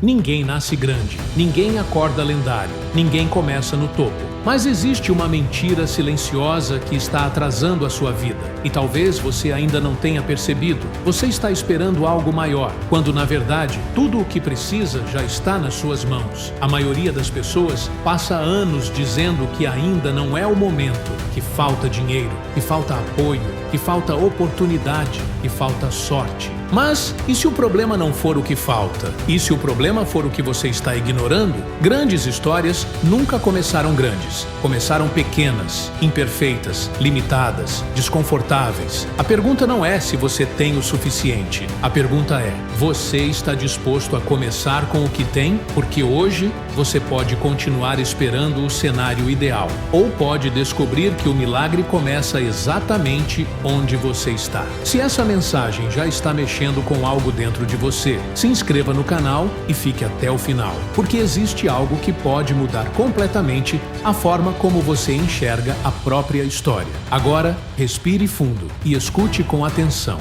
Ninguém nasce grande, ninguém acorda lendário, ninguém começa no topo. Mas existe uma mentira silenciosa que está atrasando a sua vida. E talvez você ainda não tenha percebido. Você está esperando algo maior, quando na verdade tudo o que precisa já está nas suas mãos. A maioria das pessoas passa anos dizendo que ainda não é o momento, que falta dinheiro, que falta apoio, que falta oportunidade, que falta sorte. Mas e se o problema não for o que falta? E se o problema for o que você está ignorando? Grandes histórias nunca começaram grandes. Começaram pequenas, imperfeitas, limitadas, desconfortáveis. A pergunta não é se você tem o suficiente. A pergunta é: você está disposto a começar com o que tem? Porque hoje você pode continuar esperando o cenário ideal. Ou pode descobrir que o milagre começa exatamente onde você está. Se essa mensagem já está mexendo com algo dentro de você, se inscreva no canal e fique até o final, porque existe algo que pode mudar completamente a forma como você enxerga a própria história. Agora, respire fundo e escute com atenção.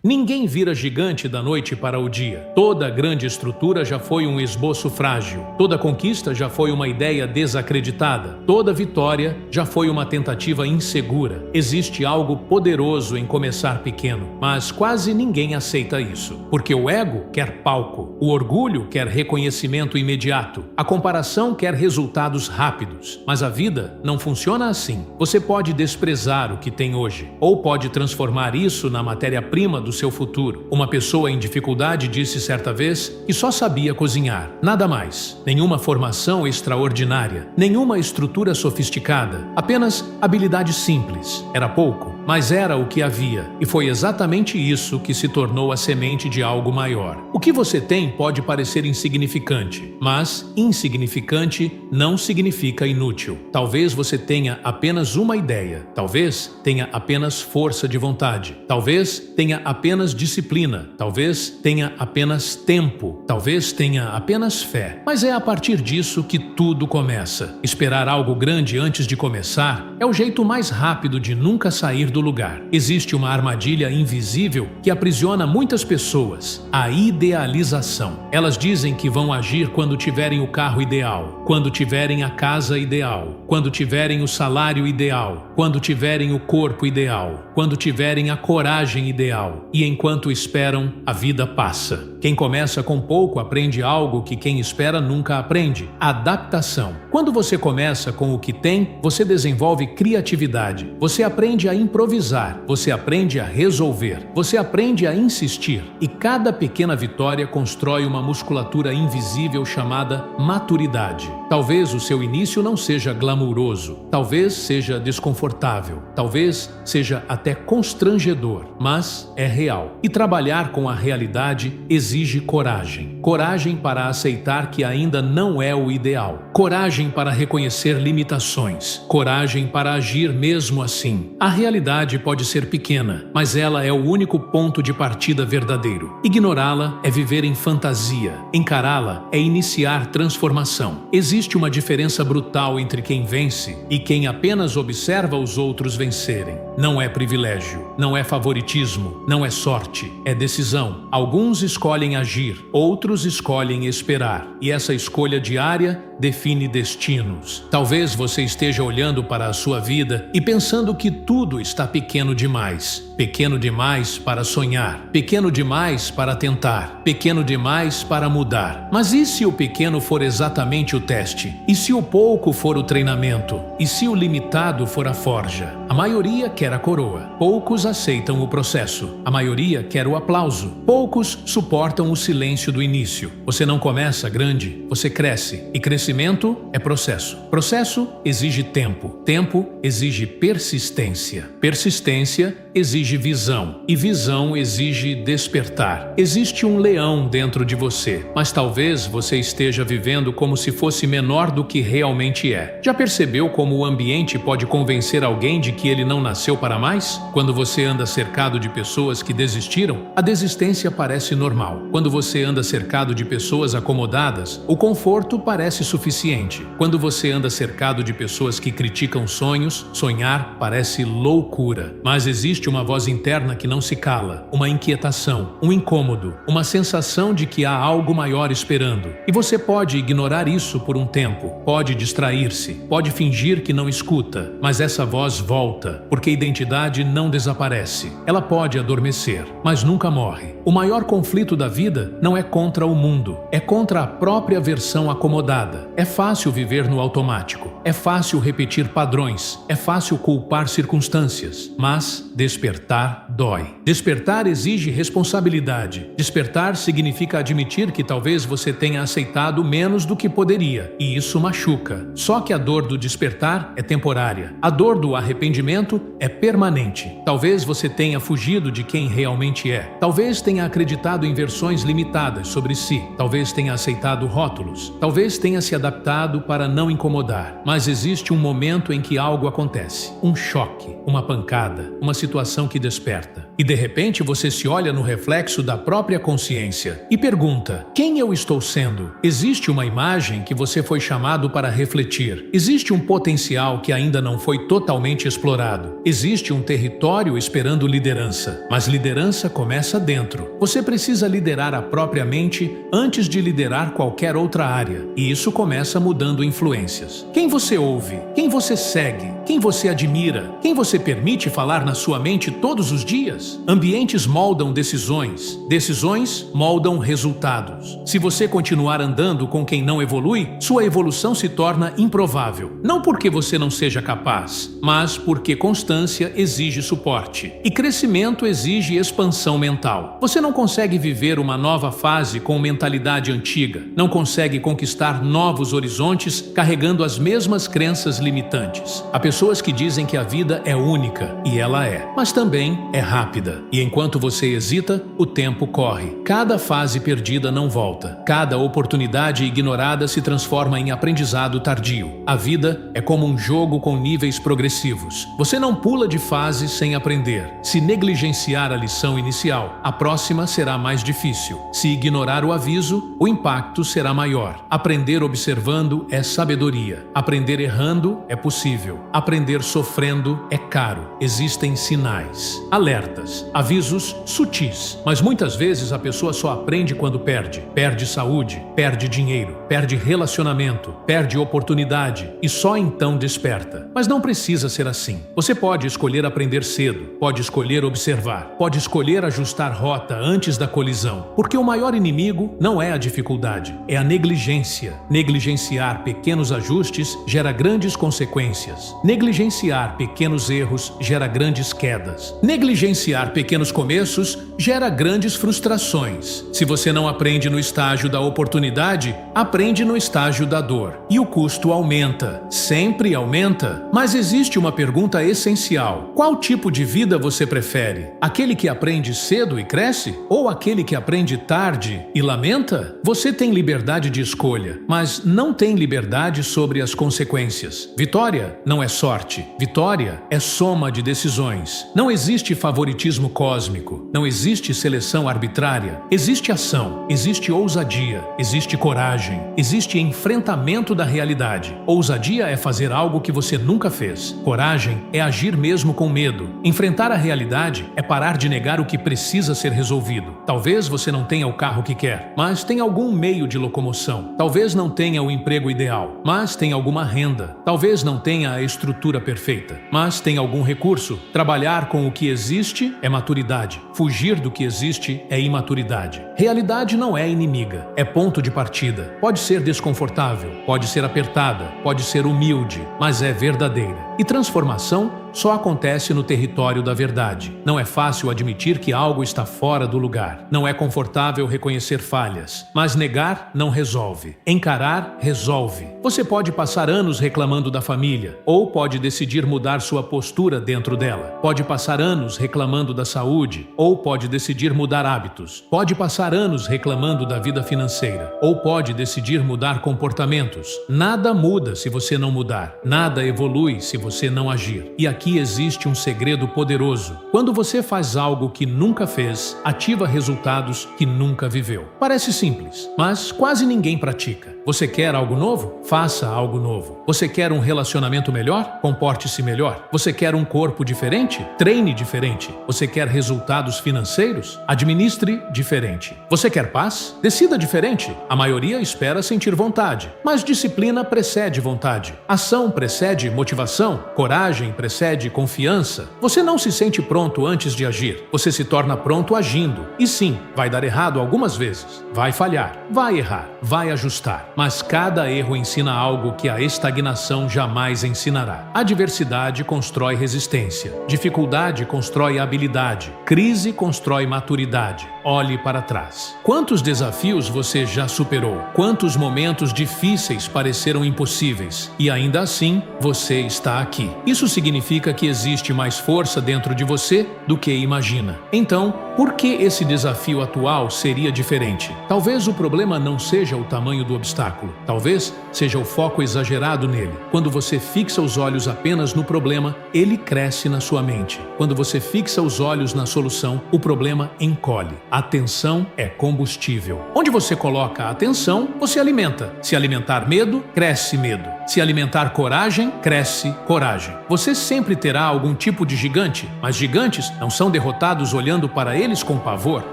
Ninguém vira gigante da noite para o dia. Toda grande estrutura já foi um esboço frágil. Toda conquista já foi uma ideia desacreditada. Toda vitória já foi uma tentativa insegura. Existe algo poderoso em começar pequeno, mas quase ninguém aceita isso. Porque o ego quer palco, o orgulho quer reconhecimento imediato, a comparação quer resultados rápidos. Mas a vida não funciona assim. Você pode desprezar o que tem hoje, ou pode transformar isso na matéria-prima do seu futuro. Uma pessoa em dificuldade disse certa vez que só sabia cozinhar, nada mais. Nenhuma formação extraordinária, nenhuma estrutura sofisticada, apenas habilidade simples. Era pouco, mas era o que havia, e foi exatamente isso que se tornou a semente de algo maior. O que você tem pode parecer insignificante, mas insignificante não significa inútil. Talvez você tenha apenas uma ideia, talvez tenha apenas força de vontade, talvez tenha apenas disciplina, talvez tenha apenas tempo, talvez tenha apenas fé. Mas é a partir disso que tudo começa. Esperar algo grande antes de começar é o jeito mais rápido de nunca sair do lugar. Existe uma armadilha invisível que aprisiona muitas pessoas: a idealização. Elas dizem que vão agir quando tiverem o carro ideal, quando tiverem a casa ideal, quando tiverem o salário ideal, quando tiverem o corpo ideal, quando tiverem a coragem ideal. E enquanto esperam, a vida passa. Quem começa com pouco aprende algo que quem espera nunca aprende: adaptação. Quando você começa com o que tem, você desenvolve criatividade. Você aprende a improvisar, você aprende a resolver, você aprende a insistir. E cada pequena vitória constrói uma musculatura invisível chamada maturidade. Talvez o seu início não seja glamuroso, talvez seja desconfortável, talvez seja até constrangedor, mas é real. E trabalhar com a realidade exige coragem. Coragem para aceitar que ainda não é o ideal. Coragem para reconhecer limitações. Coragem para agir mesmo assim. A realidade pode ser pequena, mas ela é o único ponto de partida verdadeiro. Ignorá-la é viver em fantasia. Encará-la é iniciar transformação. Existe uma diferença brutal entre quem vence e quem apenas observa os outros vencerem. Não é privilégio, não é favoritismo, não é sorte, é decisão. Alguns escolhem agir, outros escolhem esperar. E essa escolha diária define destinos. Talvez você esteja olhando para a sua vida e pensando que tudo está pequeno demais. Pequeno demais para sonhar, pequeno demais para tentar, pequeno demais para mudar. Mas e se o pequeno for exatamente o teste? E se o pouco for o treinamento? E se o limitado for a forja? A maioria quer a coroa. Poucos aceitam o processo. A maioria quer o aplauso. Poucos suportam o silêncio do início. Você não começa grande, você cresce. E crescimento é processo. Processo exige tempo. Tempo exige persistência. Persistência exige visão. E visão exige despertar. Existe um leão dentro de você, mas talvez você esteja vivendo como se fosse menor do que realmente é. Já percebeu como o ambiente pode convencer alguém de que ele não nasceu para mais? Quando você anda cercado de pessoas que desistiram, a desistência parece normal. Quando você anda cercado de pessoas acomodadas, o conforto parece suficiente. Quando você anda cercado de pessoas que criticam sonhos, sonhar parece loucura. Mas existe uma voz interna que não se cala, uma inquietação, um incômodo, uma sensação de que há algo maior esperando. E você pode ignorar isso por um tempo, pode distrair-se, pode fingir que não escuta, mas essa voz volta, porque a identidade não desaparece. Ela pode adormecer, mas nunca morre. O maior conflito da vida não é contra o mundo, é contra a própria versão acomodada. É fácil viver no automático, é fácil repetir padrões, é fácil culpar circunstâncias, mas despertar dói. Despertar exige responsabilidade. Despertar significa admitir que talvez você tenha aceitado menos do que poderia, e isso machuca. Só que a dor do despertar é temporária. A dor do arrependimento é permanente. Talvez você tenha fugido de quem realmente é. Talvez tenha acreditado em versões limitadas sobre si. Talvez tenha aceitado rótulos. Talvez tenha se adaptado para não incomodar. Mas existe um momento em que algo acontece. Um choque, uma pancada, uma situação que desperta. E de repente você se olha no reflexo da própria consciência e pergunta: quem eu estou sendo? Existe uma imagem que você foi chamado para refletir. Existe um potencial que ainda não foi totalmente explorado. Existe um território esperando liderança. Mas liderança começa dentro. Você precisa liderar a própria mente antes de liderar qualquer outra área. E isso começa mudando influências. Quem você ouve? Quem você segue? Quem você admira? Quem você permite falar na sua mente todos os dias? Ambientes moldam decisões. Decisões moldam resultados. Se você continuar andando com quem não evolui, sua evolução se torna improvável. Não porque você não seja capaz, mas porque constância exige suporte. E crescimento exige expansão mental. Você não consegue viver uma nova fase com mentalidade antiga. Não consegue conquistar novos horizontes carregando as mesmas crenças limitantes. Há pessoas que dizem que a vida é única, e ela é, mas também é rápida. E enquanto você hesita, o tempo corre. Cada fase perdida não volta. Cada oportunidade ignorada se transforma em aprendizado tardio. A vida é como um jogo com níveis progressivos. Você não pula de fase sem aprender. Se negligenciar a lição inicial, a próxima será mais difícil. Se ignorar o aviso, o impacto será maior. Aprender observando é sabedoria. Aprender errando é possível. Aprender sofrendo é caro. Existem sinais, alertas, avisos sutis. Mas muitas vezes a pessoa só aprende quando perde. Perde saúde, perde dinheiro, perde relacionamento, perde oportunidade e só então desperta. Mas não precisa ser assim. Você pode escolher aprender cedo, pode escolher observar, pode escolher ajustar rota antes da colisão. Porque o maior inimigo não é a dificuldade, é a negligência. Negligenciar pequenos ajustes gera grandes consequências. Negligenciar pequenos erros gera grandes quedas. Negligenciar pequenos começos gera grandes frustrações. Se você não aprende no estágio da oportunidade, aprende no estágio da dor. E o custo aumenta, sempre aumenta. Mas existe uma pergunta essencial: qual tipo de vida você prefere? Aquele que aprende cedo e cresce? Ou aquele que aprende tarde e lamenta? Você tem liberdade de escolha, mas não tem liberdade sobre as consequências. Vitória não é sorte. Vitória é soma de decisões. Não existe favoritismo cósmico. Não existe seleção arbitrária. Existe ação, existe ousadia, existe coragem, existe enfrentamento da realidade. Ousadia é fazer algo que você nunca fez. Coragem é agir mesmo com medo. Enfrentar a realidade é parar de negar o que precisa ser resolvido. Talvez você não tenha o carro que quer, mas tem algum meio de locomoção. Talvez não tenha o emprego ideal, mas tem alguma renda. Talvez não tenha a estrutura perfeita, mas tem algum recurso. Trabalhar com o que existe é maturidade. Fugir do que existe é imaturidade. Realidade não é inimiga, é ponto de partida. Pode ser desconfortável, pode ser apertada, pode ser humilde, mas é verdadeira. E transformação só acontece no território da verdade. Não é fácil admitir que algo está fora do lugar. Não é confortável reconhecer falhas. Mas negar não resolve. Encarar resolve. Você pode passar anos reclamando da família, ou pode decidir mudar sua postura dentro dela. Pode passar anos reclamando da saúde, ou pode decidir mudar hábitos. Pode passar anos reclamando da vida financeira, ou pode decidir mudar comportamentos. Nada muda se você não mudar. Nada evolui se você não agir. E aqui aqui existe um segredo poderoso. Quando você faz algo que nunca fez, ativa resultados que nunca viveu. Parece simples, mas quase ninguém pratica. Você quer algo novo? Faça algo novo. Você quer um relacionamento melhor? Comporte-se melhor. Você quer um corpo diferente? Treine diferente. Você quer resultados financeiros? Administre diferente. Você quer paz? Decida diferente. A maioria espera sentir vontade, mas disciplina precede vontade. Ação precede motivação. Coragem precede confiança. Você não se sente pronto antes de agir. Você se torna pronto agindo. E sim, vai dar errado algumas vezes. Vai falhar. Vai errar. Vai ajustar. Mas cada erro ensina algo que a estagnação jamais ensinará. Adversidade constrói resistência. Dificuldade constrói habilidade. Crise constrói maturidade. Olhe para trás. Quantos desafios você já superou? Quantos momentos difíceis pareceram impossíveis? E ainda assim, você está aqui. Isso significa que existe mais força dentro de você do que imagina. Então, por que esse desafio atual seria diferente? Talvez o problema não seja o tamanho do obstáculo. Talvez seja o foco exagerado nele. Quando você fixa os olhos apenas no problema, ele cresce na sua mente. Quando você fixa os olhos na solução, o problema encolhe. Atenção é combustível. Onde você coloca a atenção, você alimenta. Se alimentar medo, cresce medo. Se alimentar coragem, cresce coragem. Você sempre terá algum tipo de gigante, mas gigantes não são derrotados olhando para eles com pavor,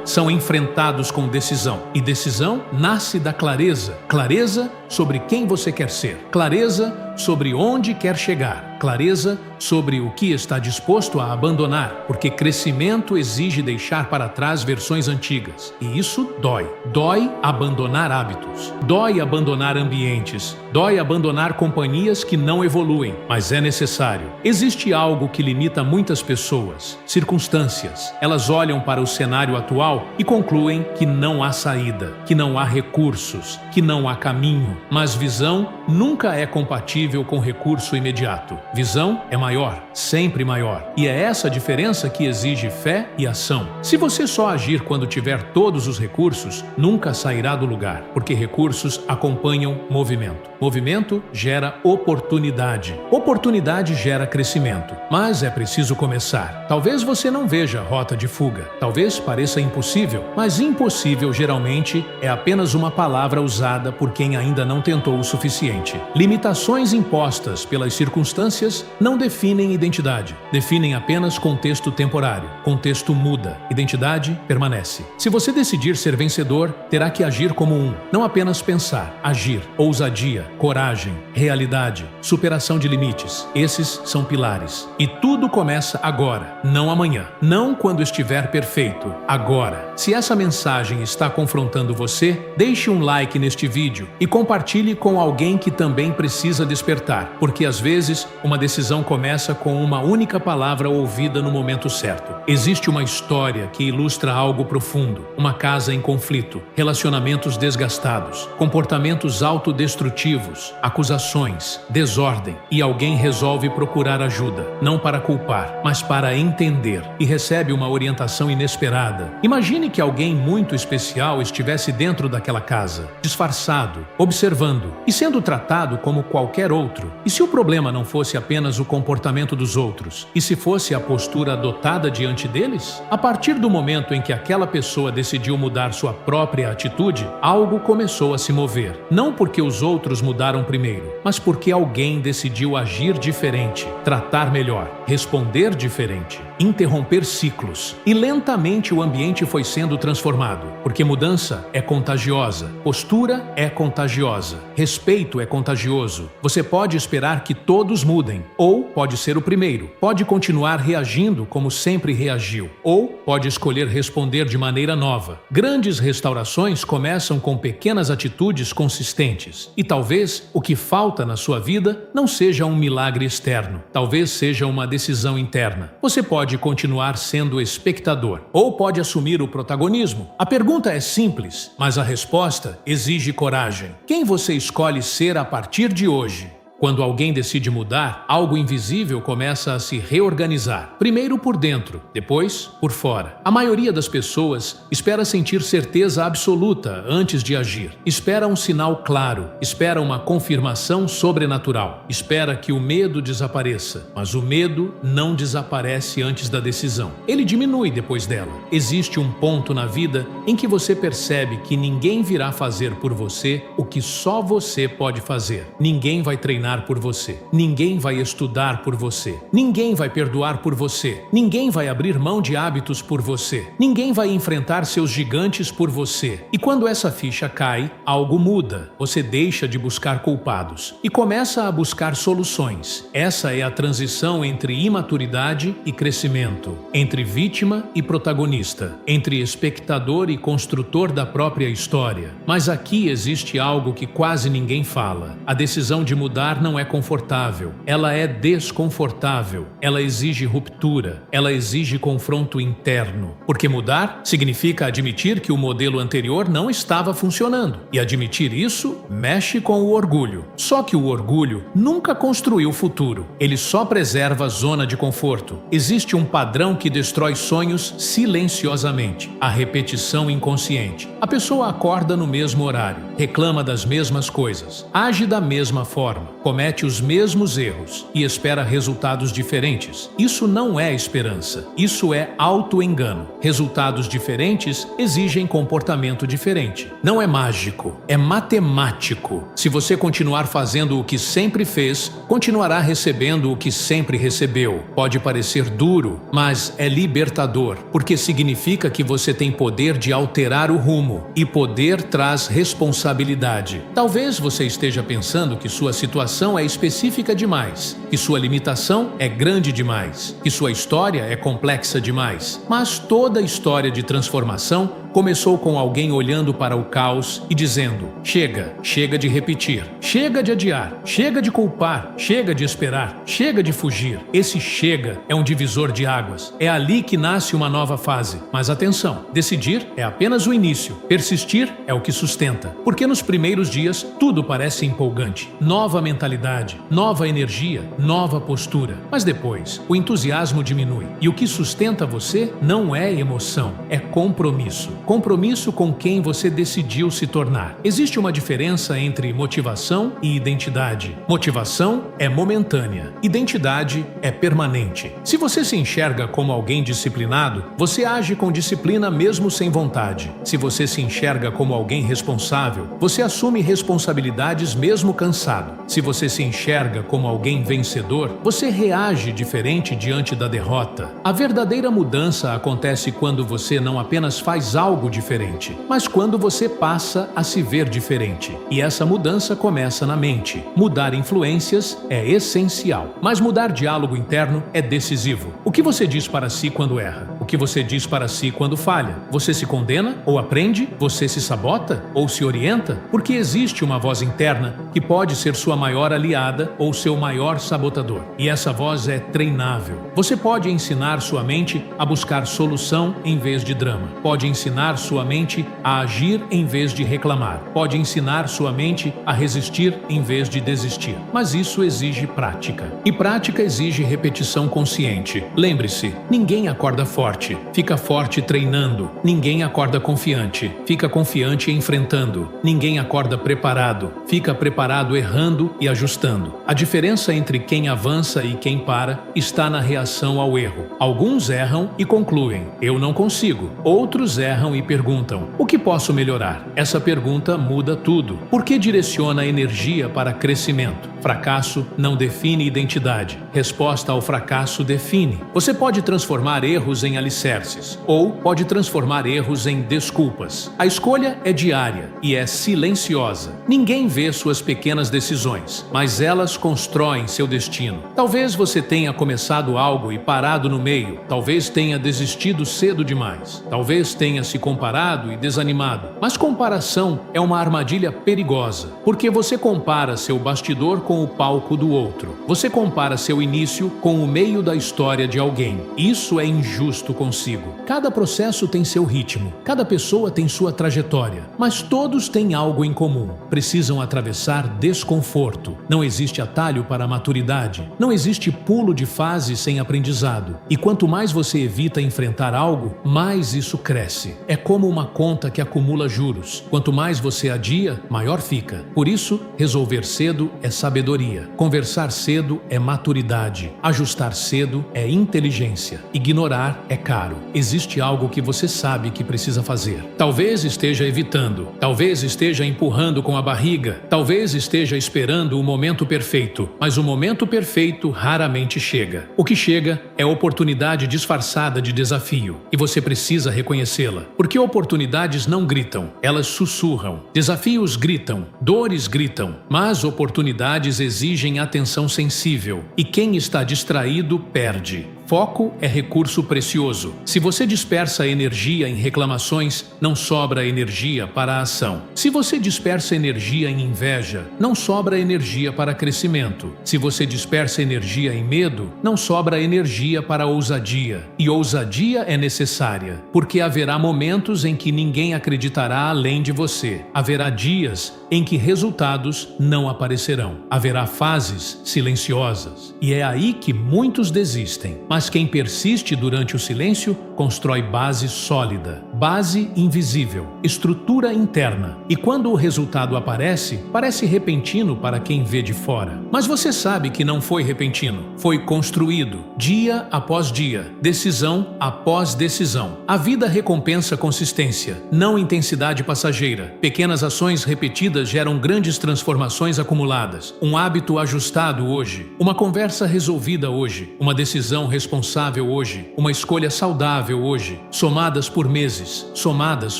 são enfrentados com decisão. E decisão nasce da clareza. Clareza sobre quem você quer ser. Clareza sobre onde quer chegar. Clareza sobre o que está disposto a abandonar, porque crescimento exige deixar para trás versões antigas. E isso dói. Dói abandonar hábitos. Dói abandonar ambientes. Dói abandonar companhias que não evoluem, mas é necessário. Existe algo que limita muitas pessoas: circunstâncias. Elas olham para o cenário atual e concluem que não há saída, que não há recursos, que não há caminho. Mas visão nunca é compatível com recurso imediato. Visão é maior, sempre maior. E é essa diferença que exige fé e ação. Se você só agir quando tiver todos os recursos, nunca sairá do lugar, porque recursos acompanham movimento. Movimento gera oportunidade. Oportunidade gera crescimento. Mas é preciso começar. Talvez você não veja rota de fuga. Talvez pareça impossível, mas impossível geralmente é apenas uma palavra usada por quem ainda não tentou o suficiente. Limitações impostas pelas circunstâncias não definem identidade. Definem apenas contexto temporário. Contexto muda. Identidade permanece. Se você decidir ser vencedor, terá que agir como um. Não apenas pensar. Agir. Ousadia. Coragem. Realidade. Superação de limites. Esses são pilares. E tudo começa agora, não amanhã. Não quando estiver perfeito. Agora. Se essa mensagem está confrontando você, deixe um like neste vídeo e compartilhe com alguém que também precisa despertar, porque às vezes uma decisão começa com uma única palavra ouvida no momento certo. Existe uma história que ilustra algo profundo: uma casa em conflito, relacionamentos desgastados, comportamentos autodestrutivos, acusações, desordem, e alguém resolve procurar ajuda, não para culpar, mas para entender, e recebe uma orientação inesperada. Imagine que alguém muito especial estivesse dentro daquela casa, disfarçado, observando e sendo tratado como qualquer outro. E se o problema não fosse apenas o comportamento dos outros, e se fosse a postura adotada diante deles? A partir do momento em que aquela pessoa decidiu mudar sua própria atitude, algo começou a se mover. Não porque os outros mudaram primeiro, mas porque alguém decidiu agir diferente, tratar melhor, responder diferente, interromper ciclos. E lentamente o ambiente foi sendo transformado, porque mudança é contagiosa, postura é contagiosa, respeito é contagioso. Você pode esperar que todos mudem, ou pode ser o primeiro, pode continuar reagindo como sempre reagiu, ou pode escolher responder de maneira nova. Grandes restaurações começam com pequenas atitudes consistentes, e talvez o que falta na sua vida não seja um milagre externo, talvez seja uma decisão interna. Você pode continuar sendo espectador, ou pode assumir o protagonismo. A pergunta é simples, mas a resposta exige coragem. Quem você escolhe ser a partir de hoje? Quando alguém decide mudar, algo invisível começa a se reorganizar. Primeiro por dentro, depois por fora. A maioria das pessoas espera sentir certeza absoluta antes de agir. Espera um sinal claro, espera uma confirmação sobrenatural. Espera que o medo desapareça, mas o medo não desaparece antes da decisão. Ele diminui depois dela. Existe um ponto na vida em que você percebe que ninguém virá fazer por você o que só você pode fazer. Ninguém vai treinar por você. Ninguém vai estudar por você. Ninguém vai perdoar por você. Ninguém vai abrir mão de hábitos por você. Ninguém vai enfrentar seus gigantes por você. E quando essa ficha cai, algo muda. Você deixa de buscar culpados e começa a buscar soluções. Essa é a transição entre imaturidade e crescimento, entre vítima e protagonista, entre espectador e construtor da própria história. Mas aqui existe algo que quase ninguém fala. A decisão de mudar não é confortável, ela é desconfortável, ela exige ruptura, ela exige confronto interno. Porque mudar significa admitir que o modelo anterior não estava funcionando. E admitir isso mexe com o orgulho. Só que o orgulho nunca construiu o futuro, ele só preserva a zona de conforto. Existe um padrão que destrói sonhos silenciosamente: a repetição inconsciente. A pessoa acorda no mesmo horário, reclama das mesmas coisas, age da mesma forma, comete os mesmos erros e espera resultados diferentes. Isso não é esperança, isso é auto-engano. Resultados diferentes exigem comportamento diferente. Não é mágico, é matemático. Se você continuar fazendo o que sempre fez, continuará recebendo o que sempre recebeu. Pode parecer duro, mas é libertador, porque significa que você tem poder de alterar o rumo, e poder traz responsabilidade. Talvez você esteja pensando que sua situação é específica demais, que sua limitação é grande demais, que sua história é complexa demais. Mas toda história de transformação começou com alguém olhando para o caos e dizendo: chega, chega de repetir, chega de adiar, chega de culpar, chega de esperar, chega de fugir. Esse chega é um divisor de águas. É ali que nasce uma nova fase. Mas atenção, decidir é apenas o início, persistir é o que sustenta. Porque nos primeiros dias tudo parece empolgante. Nova mentalidade, nova energia, nova postura. Mas depois, o entusiasmo diminui. E o que sustenta você não é emoção, é compromisso. Compromisso com quem você decidiu se tornar. Existe uma diferença entre motivação e identidade. Motivação é momentânea, identidade é permanente. Se você se enxerga como alguém disciplinado, você age com disciplina mesmo sem vontade. Se você se enxerga como alguém responsável, você assume responsabilidades mesmo cansado. Se você se enxerga como alguém vencedor, você reage diferente diante da derrota. A verdadeira mudança acontece quando você não apenas faz algo diferente, mas quando você passa a se ver diferente. E essa mudança começa na mente. Mudar influências é essencial, mas mudar diálogo interno é decisivo. O que você diz para si quando erra? O que você diz para si quando falha? Você se condena ou aprende? Você se sabota ou se orienta? Porque existe uma voz interna que pode ser sua maior aliada ou seu maior sabotador. E essa voz é treinável. Você pode ensinar sua mente a buscar solução em vez de drama. Pode ensinar sua mente a agir em vez de reclamar. Pode ensinar sua mente a resistir em vez de desistir. Mas isso exige prática. E prática exige repetição consciente. Lembre-se, ninguém acorda forte, fica forte treinando. Ninguém acorda confiante, fica confiante enfrentando. Ninguém acorda preparado, fica preparado errando e ajustando. A diferença entre quem avança e quem para está na reação ao erro. Alguns erram e concluem: eu não consigo. Outros erram e perguntam: o que posso melhorar? Essa pergunta muda tudo, porque direciona a energia para crescimento. Fracasso não define identidade. Resposta ao fracasso define. Você pode transformar erros em alicerces, ou pode transformar erros em desculpas. A escolha é diária e é silenciosa. Ninguém vê suas pequenas decisões, mas elas constroem seu destino. Talvez você tenha começado algo e parado no meio. Talvez tenha desistido cedo demais. Talvez tenha se comparado e desanimado. Mas comparação é uma armadilha perigosa, porque você compara seu bastidor com o palco do outro. Você compara seu início com o meio da história de alguém. Isso é injusto consigo. Cada processo tem seu ritmo, cada pessoa tem sua trajetória, mas todos têm algo em comum. Precisam atravessar desconforto. Não existe atalho para a maturidade. Não existe pulo de fase sem aprendizado. E quanto mais você evita enfrentar algo, mais isso cresce. É como uma conta que acumula juros. Quanto mais você adia, maior fica. Por isso, resolver cedo é sabedoria. Conversar cedo é maturidade. Ajustar cedo é inteligência. Ignorar é caro. Existe algo que você sabe que precisa fazer. Talvez esteja evitando. Talvez esteja empurrando com a barriga. Talvez esteja esperando o momento perfeito. Mas o momento perfeito raramente chega. O que chega é oportunidade disfarçada de desafio. E você precisa reconhecê-la. Porque oportunidades não gritam. Elas sussurram. Desafios gritam. Dores gritam. Mas oportunidades exigem atenção sensível. E quem está distraído perde. Foco é recurso precioso. Se você dispersa energia em reclamações, não sobra energia para a ação. Se você dispersa energia em inveja, não sobra energia para crescimento. Se você dispersa energia em medo, não sobra energia para ousadia. E ousadia é necessária, porque haverá momentos em que ninguém acreditará além de você. Haverá dias em que resultados não aparecerão. Haverá fases silenciosas. E é aí que muitos desistem. Mas quem persiste durante o silêncio constrói base sólida, base invisível, estrutura interna. E quando o resultado aparece, parece repentino para quem vê de fora. Mas você sabe que não foi repentino, foi construído, dia após dia, decisão após decisão. A vida recompensa consistência, não intensidade passageira. Pequenas ações repetidas geram grandes transformações acumuladas. Um hábito ajustado hoje, uma conversa resolvida hoje, uma decisão responsável hoje, uma escolha saudável hoje, somadas por meses, somadas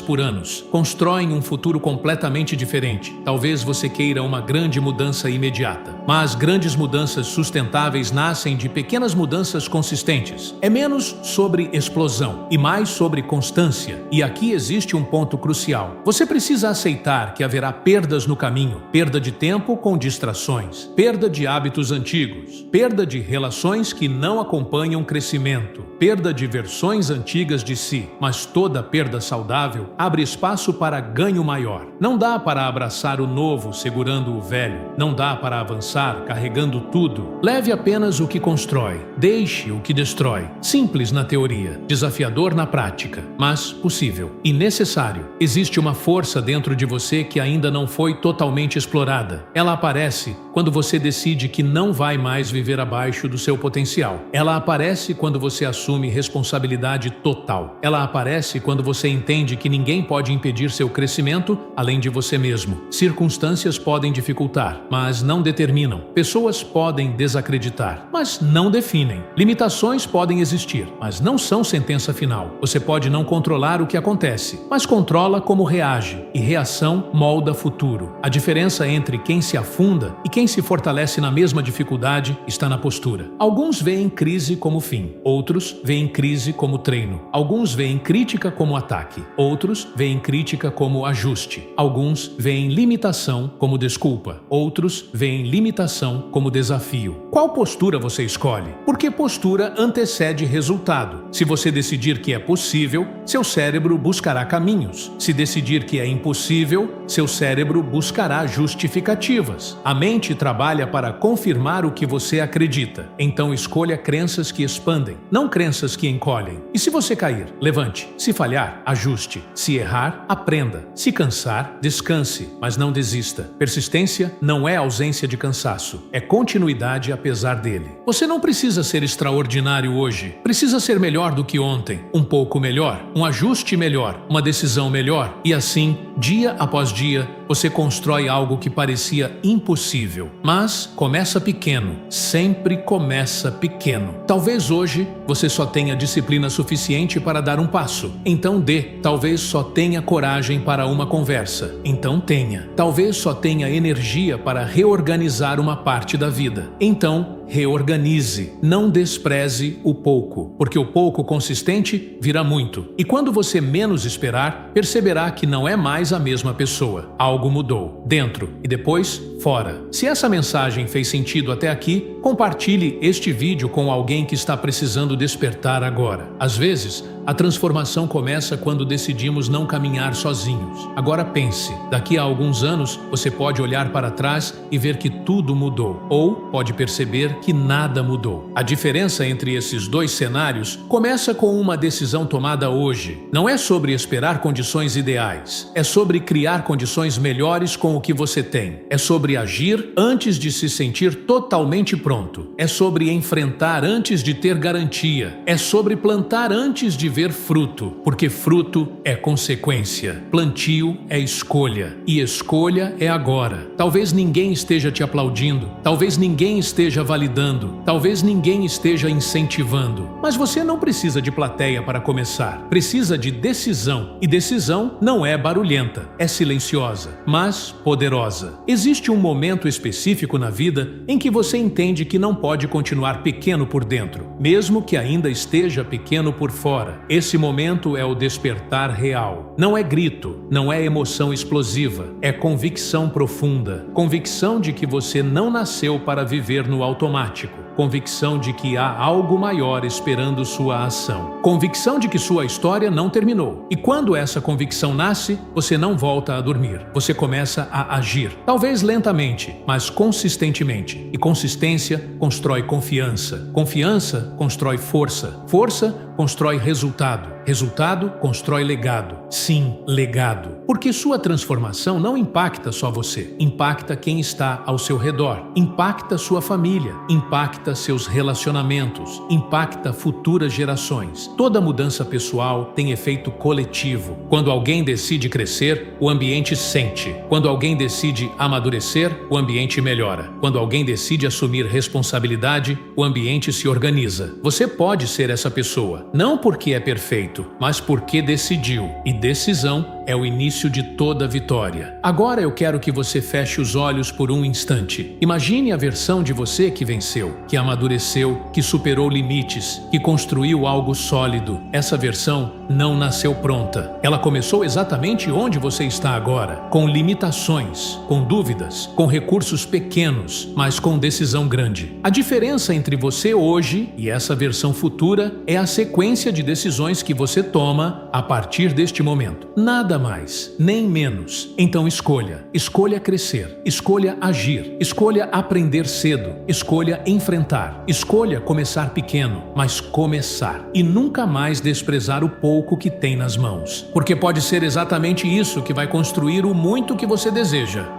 por anos, constroem um futuro completamente diferente. Talvez você queira uma grande mudança imediata, mas grandes mudanças sustentáveis nascem de pequenas mudanças consistentes. É menos sobre explosão e mais sobre constância. E aqui existe um ponto crucial. Você precisa aceitar que haverá perdas no caminho, perda de tempo com distrações, perda de hábitos antigos, perda de relações que não acompanham crescimento, perda de versões antigas de si, mas toda perda saudável abre espaço para ganho maior. Não dá para abraçar o novo segurando o velho, não dá para avançar carregando tudo. Leve apenas o que constrói, deixe o que destrói. Simples na teoria, desafiador na prática, mas possível e necessário. Existe uma força dentro de você que ainda não foi totalmente explorada. Ela aparece quando você decide que não vai mais viver abaixo do seu potencial. Ela aparece quando você assume responsabilidade total. Ela aparece quando você entende que ninguém pode impedir seu crescimento além de você mesmo. Circunstâncias podem dificultar, mas não determinam. Pessoas podem desacreditar, mas não definem. Limitações podem existir, mas não são sentença final. Você pode não controlar o que acontece, mas controla como reage, e reação molda futuro. A diferença entre quem se afunda e quem se fortalece na mesma dificuldade está na postura. Alguns veem crise como fim, outros veem crise como treino. Alguns veem crítica como ataque, outros veem crítica como ajuste. Alguns veem limitação como desculpa, outros veem limitação como desafio. Qual postura você escolhe? Porque postura antecede resultado. Se você decidir que é possível, seu cérebro buscará caminhos. Se decidir que é impossível, seu cérebro buscará justificativas. A mente trabalha para confirmar o que você acredita. Então escolha crenças que expandem, não crenças que encolhem. E se você cair, levante. Se falhar, ajuste. Se errar, aprenda. Se cansar, descanse, mas não desista. Persistência não é ausência de cansaço, é continuidade apesar dele. Você não precisa ser extraordinário hoje. Precisa ser melhor do que ontem. Um pouco melhor, um ajuste melhor, uma decisão melhor. E assim, dia após dia, você constrói algo que parecia impossível. Mas começa pequeno, sempre começa pequeno. Talvez hoje você só tenha disciplina suficiente para dar um passo. Então dê. Talvez só tenha coragem para uma conversa. Então tenha. Talvez só tenha energia para reorganizar uma parte da vida. Então reorganize. Não despreze o pouco, porque o pouco consistente virá muito. E quando você menos esperar, perceberá que não é mais a mesma pessoa. Algo mudou dentro e depois fora. Se essa mensagem fez sentido até aqui, compartilhe este vídeo com alguém que está precisando despertar agora. Às vezes, a transformação começa quando decidimos não caminhar sozinhos. Agora pense, daqui a alguns anos você pode olhar para trás e ver que tudo mudou, ou pode perceber que nada mudou. A diferença entre esses dois cenários começa com uma decisão tomada hoje. Não é sobre esperar condições ideais, é sobre criar condições melhores com o que você tem. É sobre agir antes de se sentir totalmente pronto. É sobre enfrentar antes de ter garantia. É sobre plantar antes de ver fruto, porque fruto é consequência. Plantio é escolha, e escolha é agora. Talvez ninguém esteja te aplaudindo, talvez ninguém esteja validando, talvez ninguém esteja incentivando, mas você não precisa de plateia para começar. Precisa de decisão, e decisão não é barulhenta, é silenciosa, mas poderosa. Existe um momento específico na vida em que você entende que não pode continuar pequeno por dentro, mesmo que ainda esteja pequeno por fora. Esse momento é o despertar real. Não é grito, não é emoção explosiva, é convicção profunda. Convicção de que você não nasceu para viver no automático. Convicção de que há algo maior esperando sua ação. Convicção de que sua história não terminou. E quando essa convicção nasce, você não volta a dormir. Você começa a agir. Talvez lentamente, mas consistentemente. E consistência constrói confiança. Confiança constrói força. Força constrói resultado. Resultado constrói legado. Sim, legado. Porque sua transformação não impacta só você. Impacta quem está ao seu redor. Impacta sua família. Impacta seus relacionamentos. Impacta futuras gerações. Toda mudança pessoal tem efeito coletivo. Quando alguém decide crescer, o ambiente sente. Quando alguém decide amadurecer, o ambiente melhora. Quando alguém decide assumir responsabilidade, o ambiente se organiza. Você pode ser essa pessoa. Não porque é perfeito, mas porque decidiu. E decisão é o início de toda vitória. Agora eu quero que você feche os olhos por um instante. Imagine a versão de você que venceu, que amadureceu, que superou limites, que construiu algo sólido. Essa versão não nasceu pronta. Ela começou exatamente onde você está agora, com limitações, com dúvidas, com recursos pequenos, mas com decisão grande. A diferença entre você hoje e essa versão futura é a sequência de decisões que você toma a partir deste momento. Nada mais, nem menos. Então escolha. Escolha crescer. Escolha agir. Escolha aprender cedo. Escolha enfrentar. Escolha começar pequeno, mas começar. E nunca mais desprezar o pouco que tem nas mãos. Porque pode ser exatamente isso que vai construir o muito que você deseja.